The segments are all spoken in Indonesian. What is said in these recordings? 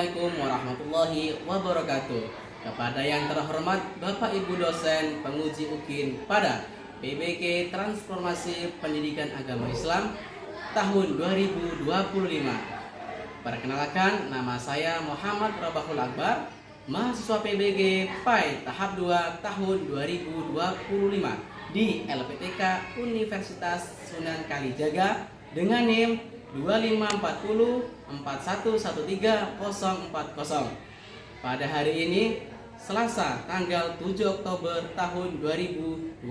Assalamualaikum warahmatullahi wabarakatuh. Kepada yang terhormat Bapak Ibu dosen penguji UKIN pada PBG Transformasi Pendidikan Agama Islam tahun 2025. Perkenalkan, nama saya Muhammad Robahul Akbar, mahasiswa PBG PAI tahap 2 tahun 2025 di LPTK Universitas Sunan Kalijaga dengan NIM 2540411340. Pada hari ini Selasa tanggal 7 Oktober tahun 2025,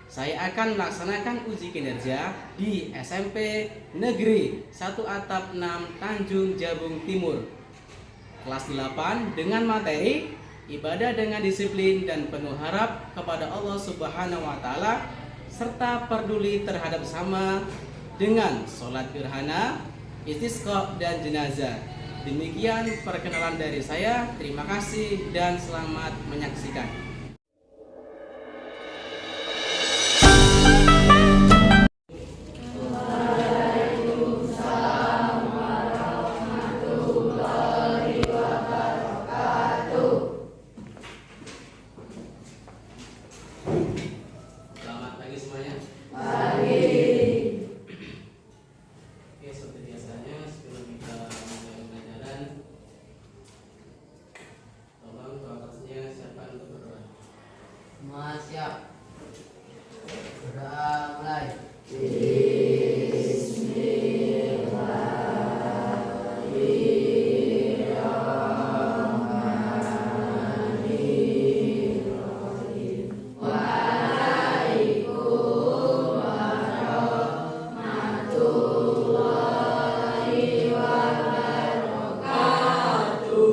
saya akan melaksanakan uji kinerja di SMP Negeri 1 Atap 6 Tanjung Jabung Timur kelas 8 dengan materi ibadah dengan disiplin dan penuh harap kepada Allah Subhanahu wa taala serta peduli terhadap sesama dengan sholat gerhana, istisqa dan jenazah. Demikian perkenalan dari saya. Terima kasih dan selamat menyaksikan. Selamat pagi semuanya. Seperti biasanya sebelum kita mulai pembelajaran, tolong kelasnya siapkan untuk berdoa. Semua siap. Berdoa mulai.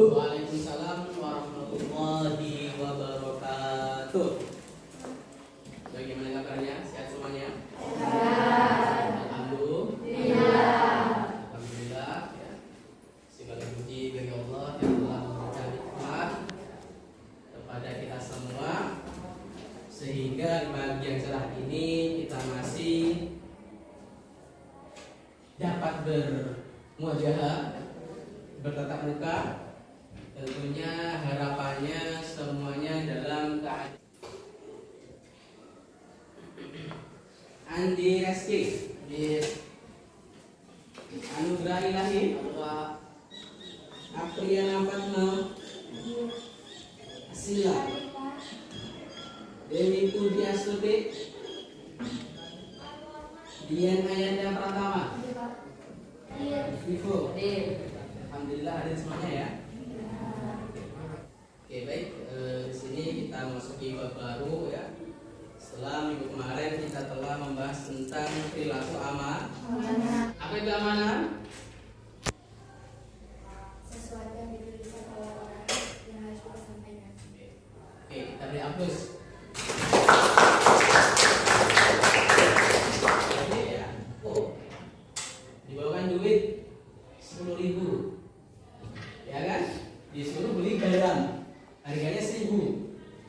Waalaikumsalam warahmatullahi wabarakatuh. Bagaimana kabarnya? Sehat semuanya? Alhamdulillah ya. Segala puji bagi Allah yang telah memberikan nikmat kepada kita semua sehingga di pagi yang cerah ini kita masih dapat bermuajahah, bertatap muka. Tentunya harapannya semuanya dalam keadaan Andi Reski di Anugerah Ilahi Apriana Fatma Asila Dewi Pudi Astuti Dian Ayanda Pratama Vivo. Alhamdulillah hadir semuanya ya. Oke baik, di sini kita masuki bab baru ya. Setelah minggu kemarin kita telah membahas tentang perilaku amanah. Apa itu amanah? Sesuatu yang diberikan oleh orang yang harus kita sampaikan. Oke, kita beri hapus. Jadi ya, dibawakan duit 10.000, ya kan? Disuruh beli garam, harganya 1.000.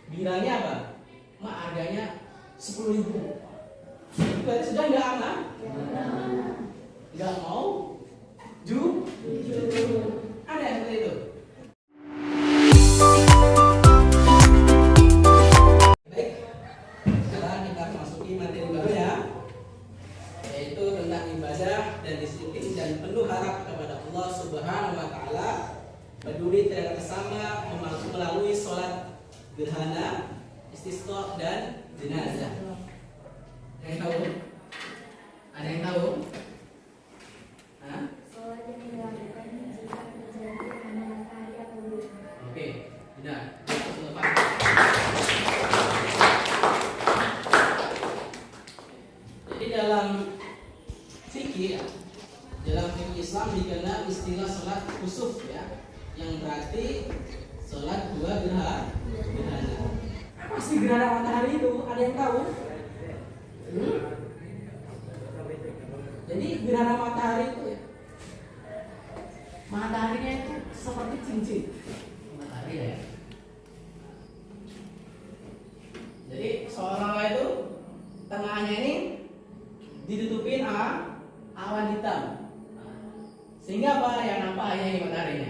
Bilangnya apa? Mak, harganya 10.000. Berarti sudah nggak aman? Nggak mau? Ada yang seperti itu. Baik, sekarang kita masuki materi baru ya, yaitu tentang ibadah dan disiplin dan penuh harap kepada Allah Subhanahu wa taala, peduli terhadap sesama melalui sholat gerhana, istisqa dan jenazah. Ada yang tahu? Ada yang tahu? Hah? Sholat yang dilakukan jika terjadi gerhana matahari atau bulan. Oke, benar. Sudah Pak. Jadi dalam fikih, dalam fikih Islam dikenal istilah sholat kusuf ya, yang berarti sholat dua gerhana. Apa sih gerhana matahari itu? Ada yang tahu? Jadi gerhana matahari itu ya, mataharinya itu seperti cincin matahari ya. Jadi seolah-olah itu tengahnya ini ditutupin awan hitam, sehingga apa yang nampak hanya ini mataharinya.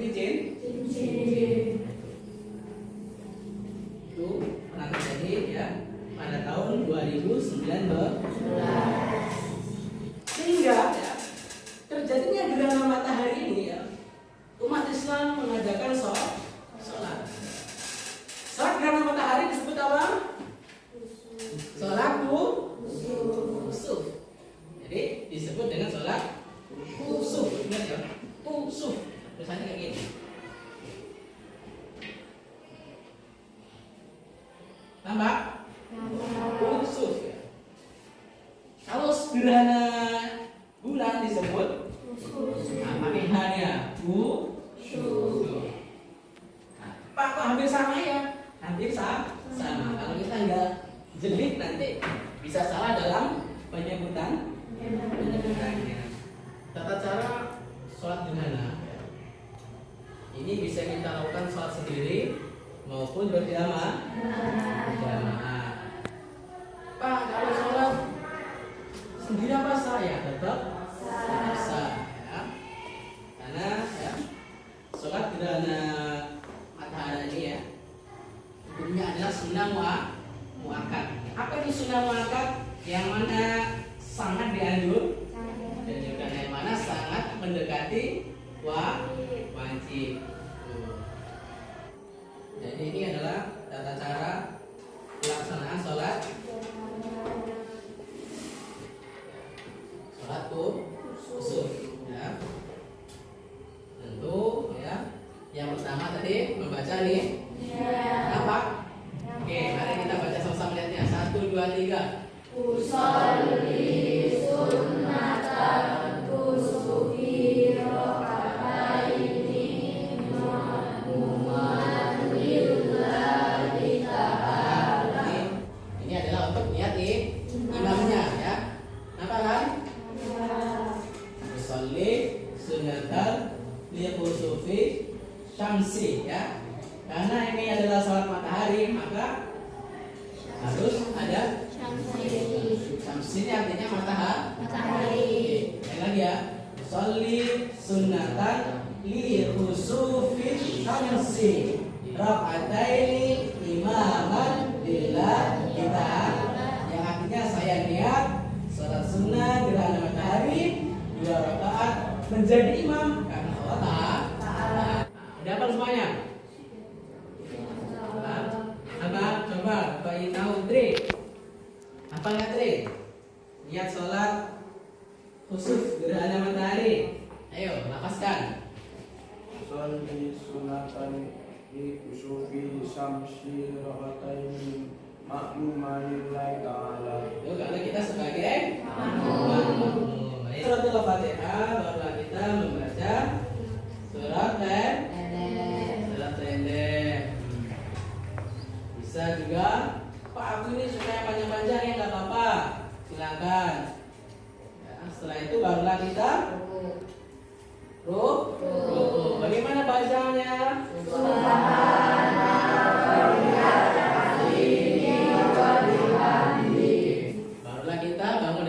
seperti cincin. itu pernah terjadi ya pada tahun 2019 sehingga ya, terjadinya gerhana matahari ini ya umat Islam mengadakan sholat. Sholat gerhana matahari disebut apa? Sholat kusuf. Jadi disebut dengan sholat kusuf. Ingat ya, kusuf. Tulisannya kayak gini. Tambah kusuf ya. Kalau gerhana bulan disebut pakai H-nya kusuf. Pak kok hampir sama ya? Hampir sama. Kalau kita nggak jelek nanti bisa salah dalam penyebutannya. Tata cara sholat gerhana ini bisa kita lakukan sholat sendiri maupun berjamaah. Pak kalau sholat sendiri apa sah ya? Tetap sah ya. Karena ya, sholat gerhana matahari ini ya hukumnya adalah sunnah muakkad. Apa itu sunnah muakkad? Yang mana sangat dianjurkan, yang mana sangat mendekati wajib. Jadi ini adalah tata cara pelaksanaan sholat kusuf ya. Tentu ya. Yang pertama tadi membaca nih apa? Oke, mari kita baca sama-sama lihatnya. 1, 2, 3. Usolli sunnatan kusufi rakaataini ma'muman lillahi ta'ala. Ini adalah untuk niat imamnya ya. Apa kan? Usolli sunnatan liqusufi syamsi ya. Karena ini adalah sholat matahari maka harus ada syamsi. Ini artinya matahari. Yang lagi ya. Sholli sunnatan li khusufi syamsi raka'ataini imaman lillahi ta'ala. Yang artinya saya niat sholat sunnah gerhana matahari 2 rakaat menjadi imam karena Allah Ta'ala. Udah apa semuanya? Apa? Coba bagi tahu Tri. Apa nggak Tri? Niat sholat khusuf gerhana matahari. Ayo, lapaskan. Sholli sunatan li kusufi syamsi raka'ataini ma'muman lillahi ta'ala. Yuk, kalau kita sebagai makmum. Suratul Fatihah barulah kita membaca surat pendek. Bisa juga Pak aku ini suka yang panjang-panjang ya nggak apa-apa, silakan. Ya, setelah itu barulah kita ruku. Bagaimana bacanya? Barulah kita bangun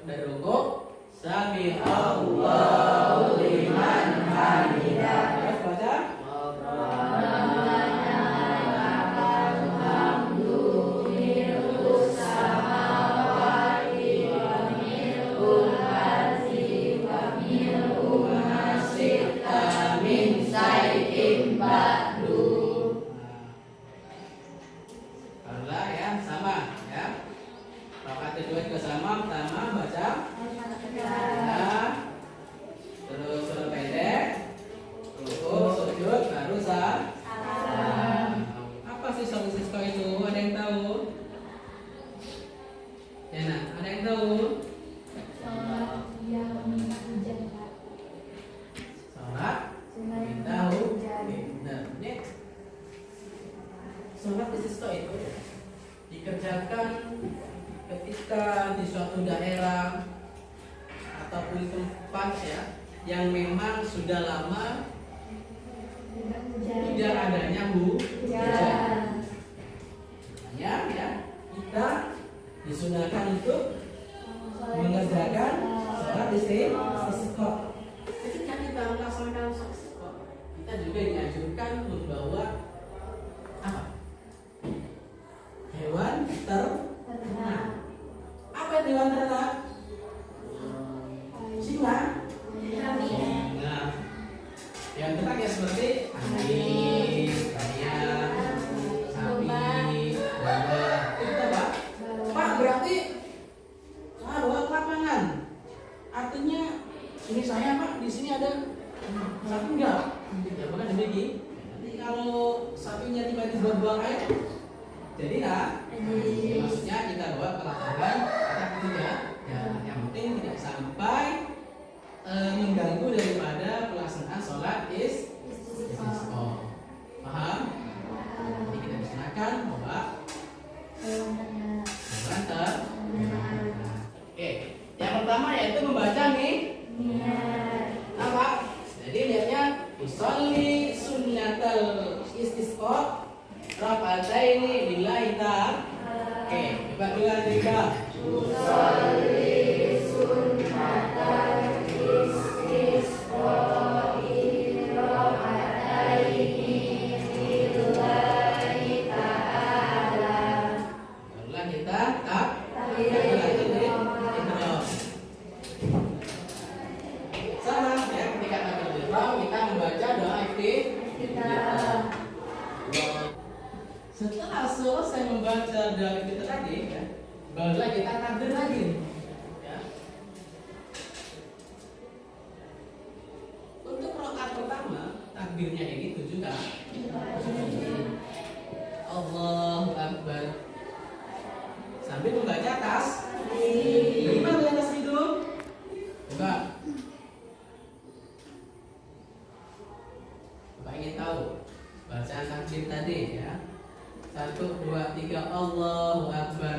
dari ruku. Sami Allahu liman hamidah. Terus baca. Barulah ya sama ya. Rakaat kedua juga sama. Pertama baca terus surat pendek, ruku, sujud, baru apa sih solusi itu? Ada yang tahu? Ya nah, ada yang tahu? Sholat tahu? Benar. Sholat istisqa itu dikerjakan ketika di suatu daerah ataupun tempat ya yang memang sudah lama tidak adanya hujan. Ya, kita disunahkan untuk mengerjakan sholat istisqa. Ketika kita melaksanakan sholat istisqa, kita Yang tepat ya seperti anjing, ayam, sapi, domba. Itu Pak. Pak berarti saya bawa ke lapangan. Artinya ini saya Pak, di sini ada sapi enggak? Ya bukan demikian. Nanti kalau sapinya tiba-tiba buang air, jadi lah. Maksudnya kita bawa ke lapangan, kita tidak. Ya, yang penting tidak sampai mengganggu daripada pelaksanaan sholat istisqa. Paham? Jadi kita silakan bawa hewan ternak. Oke, yang pertama yaitu membaca nih. Apa? Jadi lihatnya usolli sunnatal istisqa raka'ataini lillahi ta'ala. Oke, coba dua tiga. Barulah kita takbiratul ihram. Sama ya, ketika takbiratul ihram kita membaca doa iftitah. Setelah selesai membaca doa iftitah tadi ya, barulah kita takbir lagi. Ya. Untuk rakaat pertama takbirnya ini juga Allahu Akbar sambil membaca gimana di atas itu? Coba. Bapak ingin tahu bacaan takbir tadi ya. 1, 2, 3 Allahu Akbar.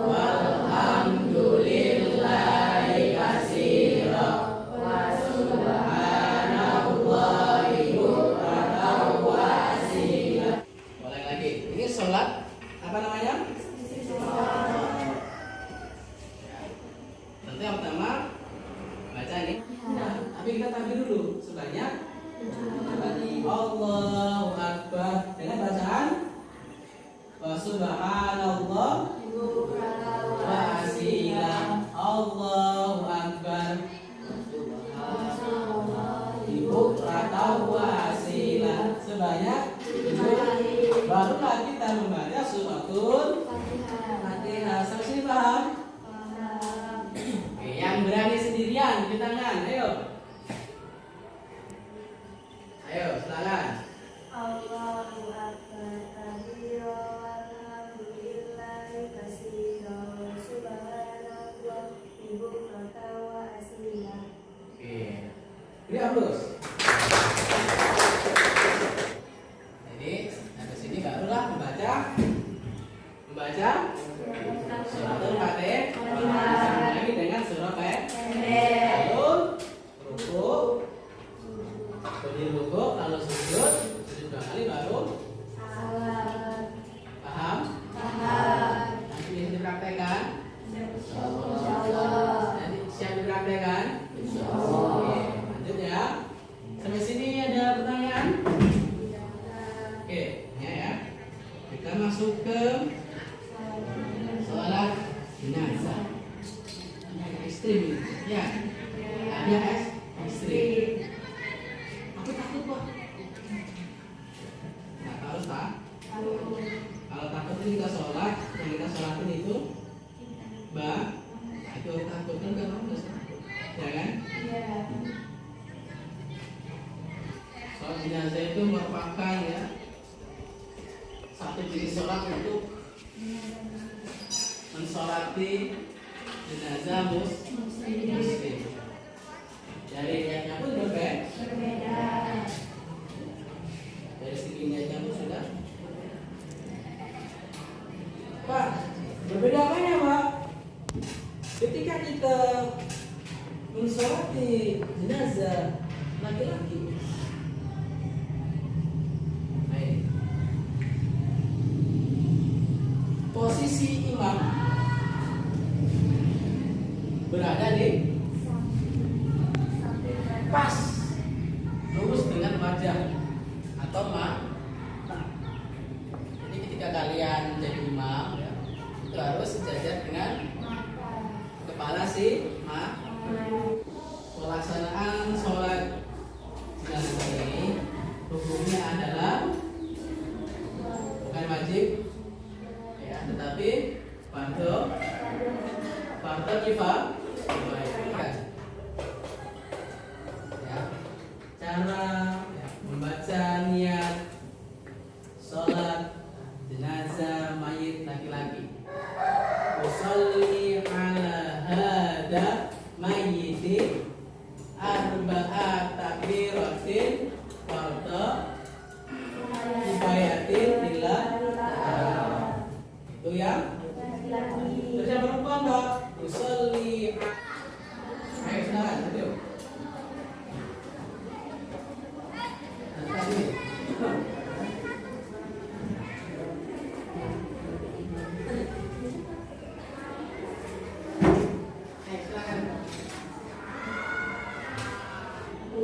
Walhamdulillahi katsira wa subhanallahi bukratan wa asila. Boleh lagi. Ini sholat apa namanya? Nanti yang pertama baca nih. Nah, tapi kita takbir dulu sebanyak Allahu Akbar dengan bacaan wa subhanallah wa asila. Allahu Akbar bukratan wa asila sebanyak 7. Barulah kita membaca suratul Fatihah. Sampai sini paham? Oke, yang berani sendirian di tangan, ayo. Ayo, silakan. Allahu Akbar kabira walhamdulillahi katsira wa subhanallahi bukratan wa asila. Oke. Beri aplaus. Jadi, sampai sini barulah membaca suratul Fatihah lagi dengan surah lalu ruku. Berdiri ruku, lalu sujud 2 kali baru paham? Nanti bisa dipraktekkan. Nanti siap dipraktekkan. Oke, lanjut ya. Sampai sini ada pertanyaan? Oke, ya. Kita masuk ke sholat jenazah. Ekstrim, ya. Ada ekstrim. Aku takut kok. Nah, harus tak? Kalau takut itu kita sholat, yang kita sholatin itu, Mbak, itu takut kan kamu harus takut, ya kan? Sholat jenazah itu merupakan ya satu jenis sholat untuk mensolati jenazah muslim. Dari niatnya pun berbeda. Dari segi niatnya pun sudah. Pak, berbeda apanya Pak? Ketika kita mensolati jenazah laki-laki, posisi imam berada di pas lurus dengan wajah atau jadi ketika kalian jadi imam ya, itu harus sejajar dengan kepala si pelaksanaan sholat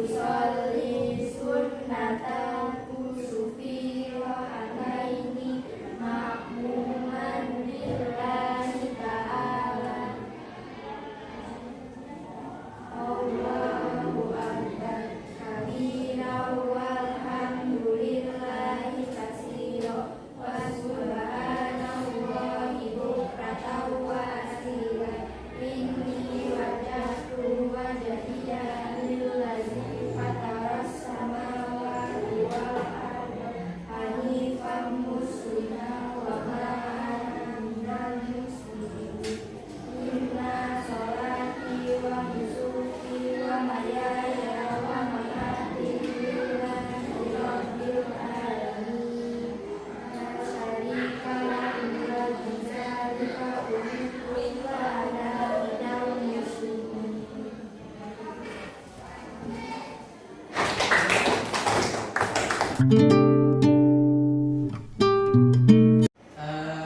usolli sunnatal kusufi rakaataini ma'muman lillahi ta'ala. Allahu akbar kabira walhamdulillahi katsira wa subhanallahi bukratan wa asila. Inni wajjahtu wajhiya lillazi fataras samawati wal arda hanifan musliman wa ma ana minal musyrikin. Inna sholati wa nusuki wa mahyaya wa mamati lillahi rabbil alamin. La syarika lahu wa bidzalika umirtu wa ana minal muslimin.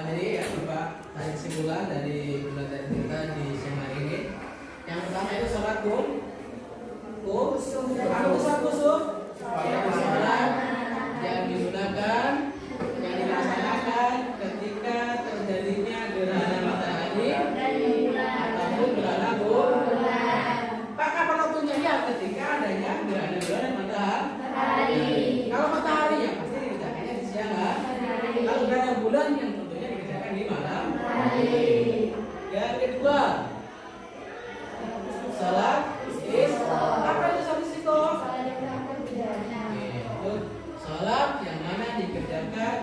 Jadi ya Bapak, tarik kesimpulan dari pembelajaran kita di siang hari ini. Yang pertama itu sholat kusuf. Sholat yang digunakan, yang dilaksanakan ketika terjadinya gerhana matahari ataupun gerhana bulan. Pak, kapan waktunya? Ya, ketika adanya gerhana bulan dan matahari. Kalau matahari ya pasti dikerjakannya di siang hari. Kalau gerhana bulan yang tentunya dikerjakan di malam hari. Yang kedua, salat istisqa. Apa itu salat istisqa? Yaitu salat yang mana dikerjakan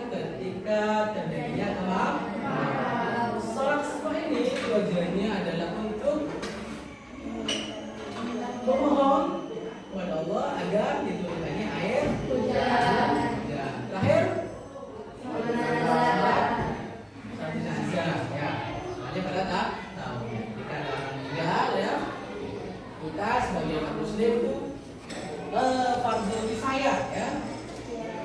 ketika terjadinya kemarin. Salat istisqa ini tujuannya adalah untuk memohon kepada Allah agar diturunkannya air hujan. Terakhir, salat jenazah ya. Soalnya pada tak tahu ketika ada orang meninggal ya, kita sebagai umat muslim itu fardhu kifayah ya.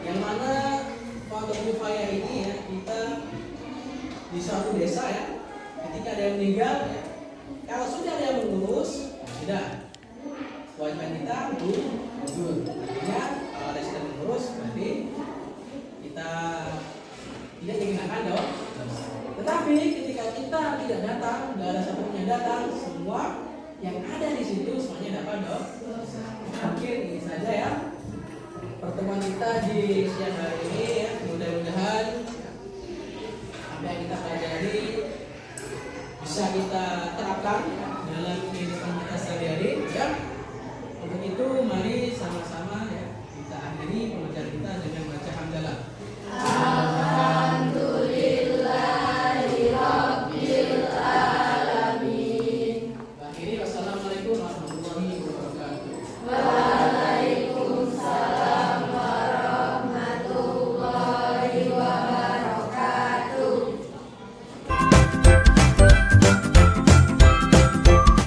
Yang mana fardhu kifayah ini ya, kita di suatu desa ya, ketika ada yang meninggal ya, kalau sudah ada yang mengurus, sudah kewajiban kita gugur. Artinya kalau ada yang sudah mengurus, berarti kita tidak dikenakan dong. Tetapi ketika kita tidak datang, nggak ada satupun yang datang, semua yang ada di situ